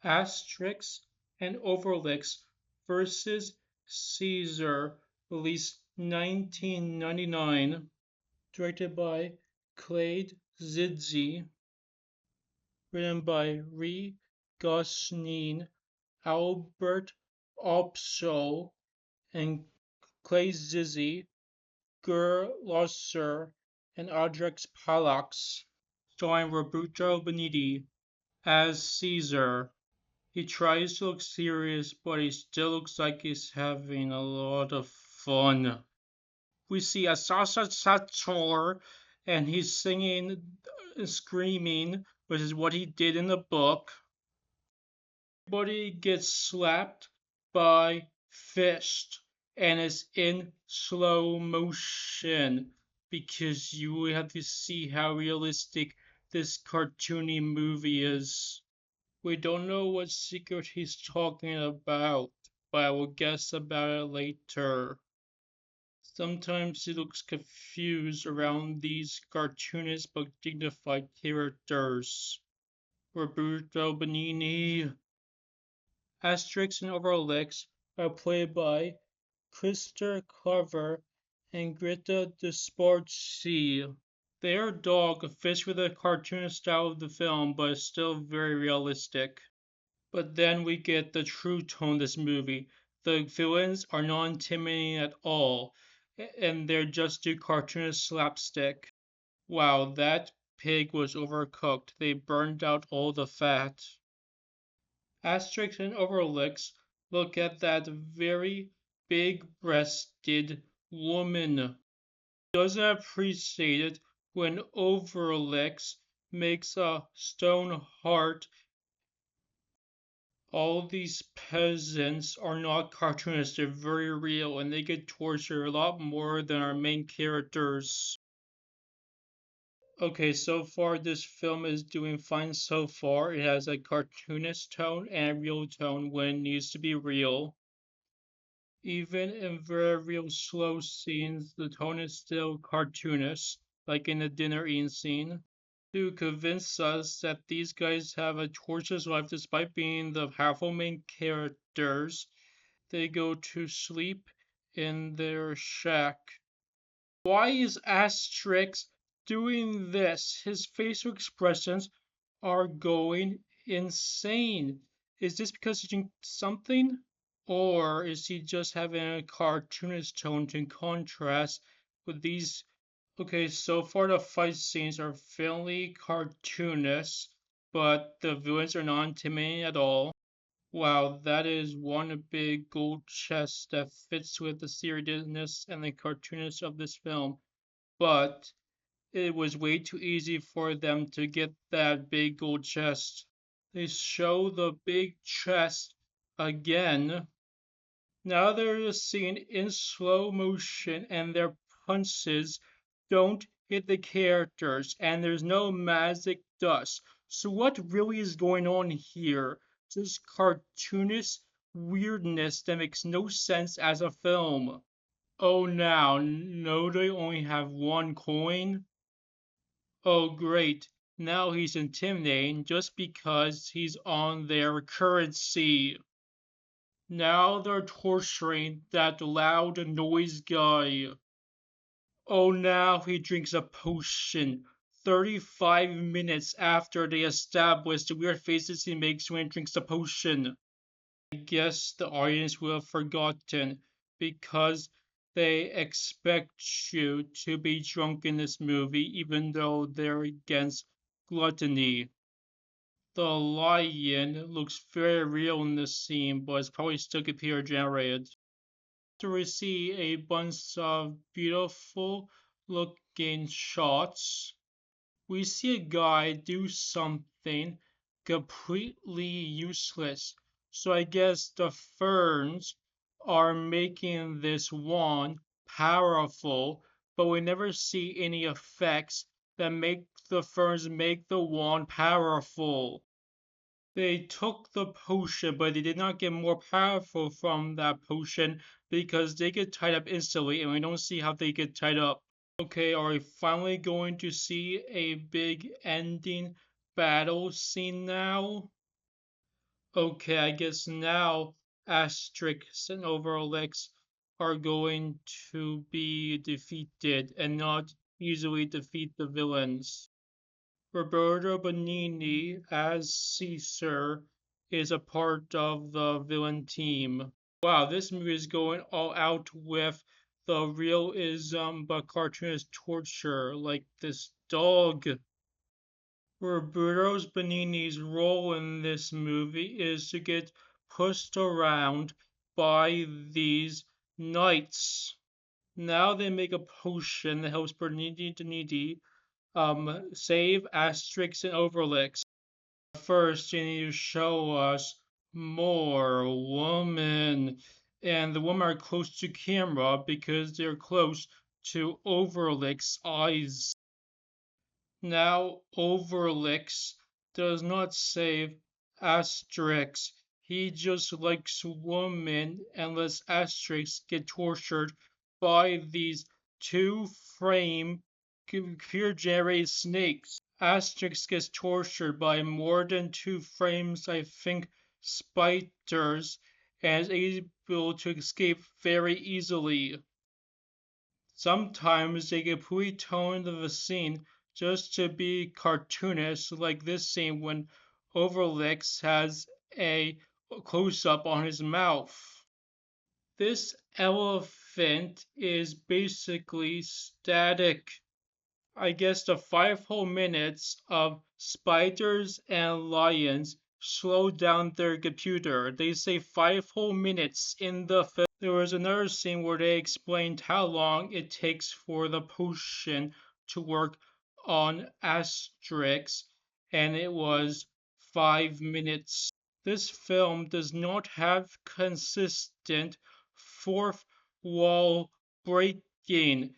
Asterix and Obelix versus Caesar, released 1999, directed by Claude Zidzi, written by Re Goscinny, Albert Opsol, and Clay Zizzi, Gur Losser, and Audrex Palax, starring Roberto Benigni as Caesar. He tries to look serious, but he still looks like he's having a lot of fun. We see a Sasa Sator, and he's singing, screaming, which is what he did in the book. Everybody gets slapped by Fist, and it's in slow motion because you have to see how realistic this cartoony movie is. We don't know what secret he's talking about, but I will guess about it later. Sometimes he looks confused around these cartoonist but dignified characters. Roberto Benigni. Asterix and Obelix are played by Christer Carver and Greta Desportsi. They are dog fits with the cartoon style of the film, but is still very realistic. But then we get the true tone of this movie. The villains are not intimidating at all, and they're just do cartoonist slapstick. Wow, that pig was overcooked. They burned out all the fat. Asterix and Obelix look at that very big breasted woman. Doesn't appreciate it when Obelix makes a stone heart. All these peasants are not cartoonists, they're very real, and they get tortured a lot more than our main characters. Okay, so far this film is doing fine so far. It has a cartoonist tone and a real tone when it needs to be real. Even in very real slow scenes, the tone is still cartoonist, like in the dinner eating scene, to convince us that these guys have a torturous life despite being the powerful main characters. They go to sleep in their shack. Why is Asterix doing this? His facial expressions are going insane. Is this because he's doing something? Or is he just having a cartoonist tone to contrast with these? Okay, so far the fight scenes are fairly cartoonish, but the villains are not intimidating at all. Wow, that is one big gold chest that fits with the seriousness and the cartoonish of this film. But it was way too easy for them to get that big gold chest. They show the big chest again. Now they're seen in slow motion and their punches don't hit the characters and there's no magic dust. So what really is going on here? Just cartoonish weirdness that makes no sense as a film. Oh now, no they only have one coin? Oh great, now he's intimidating just because he's on their currency. Now they're torturing that loud noise guy. Oh, now he drinks a potion 35 minutes after they establish the weird faces he makes when he drinks the potion. I guess the audience will have forgotten because they expect you to be drunk in this movie even though they're against gluttony. The lion looks very real in this scene, but it's probably still computer generated. After we see a bunch of beautiful looking shots, we see a guy do something completely useless. So I guess the ferns are making this wand powerful, but we never see any effects that make the ferns make the wand powerful. They took the potion, but they did not get more powerful from that potion because they get tied up instantly, and we don't see how they get tied up. Okay, are we finally going to see a big ending battle scene now? Okay, I guess now Asterix and Obelix are going to be defeated and not easily defeat the villains. Roberto Benigni as Caesar is a part of the villain team. Wow, this movie is going all out with the realism but cartoonist torture, like this dog. Roberto Benigni's role in this movie is to get pushed around by these knights. Now they make a potion that helps Benigni save Asterix and Obelix. First, you need to show us more women. And the women are close to camera because they're close to Obelix's eyes. Now, Obelix does not save Asterix. He just likes women and lets Asterix get tortured by these two frame computer generated snakes. Asterix gets tortured by more than two frames, I think, spiders, and is able to escape very easily. Sometimes they completely tone the scene just to be cartoonish, like this scene when Obelix has a close up on his mouth. This elephant is basically static. I guess the 5 whole minutes of spiders and lions slow down their computer. They say 5 whole minutes in the film. There was another scene where they explained how long it takes for the potion to work on Asterix, and it was 5 minutes. This film does not have consistent fourth wall breaking.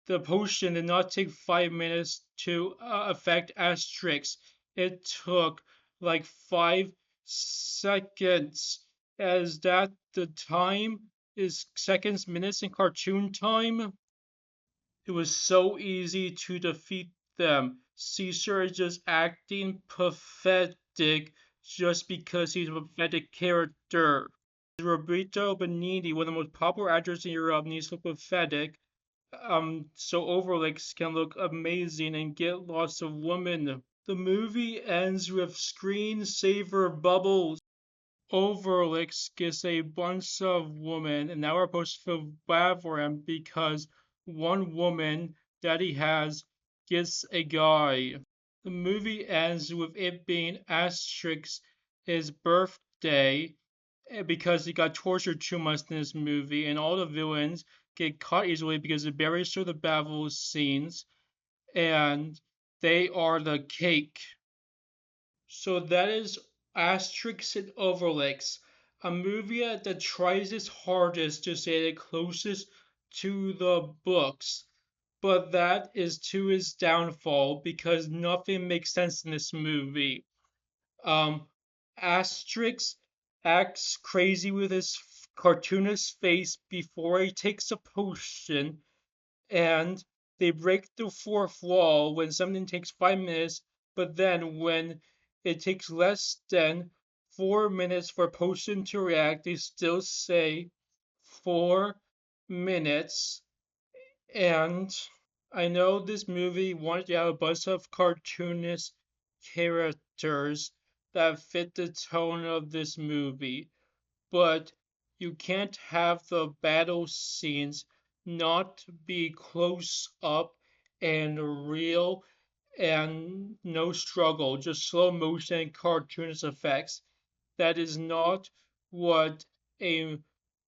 The potion did not take 5 minutes to affect Asterix. It took like 5 seconds. As that the time is seconds, minutes in cartoon time? It was so easy to defeat them. Caesar is just acting pathetic just because he's a pathetic character. Roberto Benigni, one of the most popular actors in Europe, needs to look pathetic so Obelix can look amazing and get lots of women. The movie ends with screensaver bubbles. Obelix gets a bunch of women, and now we're supposed to feel bad for him because one woman that he has gets a guy. The movie ends with it being Asterix's birthday because he got tortured too much in this movie, and all the villains get caught easily because the berries show the battle scenes, and they are the cake. So that is Asterix and Obelix, a movie that tries its hardest to stay the closest to the books, but that is to its downfall because nothing makes sense in this movie. Um, Asterix acts crazy with his cartoonist face before he takes a potion, and they break the fourth wall when something takes 5 minutes, but then when it takes less than 4 minutes for a potion to react, they still say 4 minutes. And I know this movie wanted to have a bunch of cartoonist characters that fit the tone of this movie, but you can't have the battle scenes not be close up and real and no struggle, just slow motion and cartoonist effects. That is not what a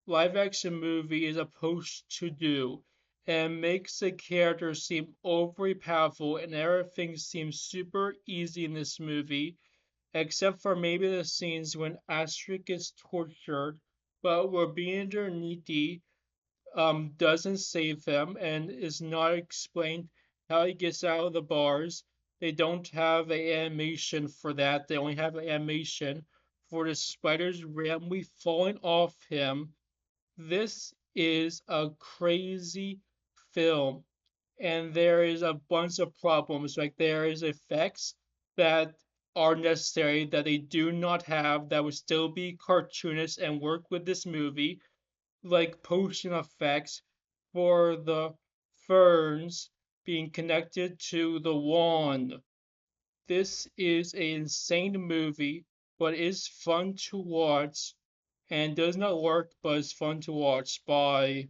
live action movie is supposed to do, and makes the characters seem overly powerful and everything seems super easy in this movie, except for maybe the scenes when Asterix gets tortured, but where Needy doesn't save him and is not explained how he gets out of the bars. They don't have an animation for that. They only have an animation for the spiders randomly falling off him. This is a crazy film, and there is a bunch of problems. Like there is effects that are necessary that they do not have that would still be cartoonish and work with this movie, like potion effects for the ferns being connected to the wand. This is an insane movie, but is fun to watch and does not work, but is fun to watch. Bye.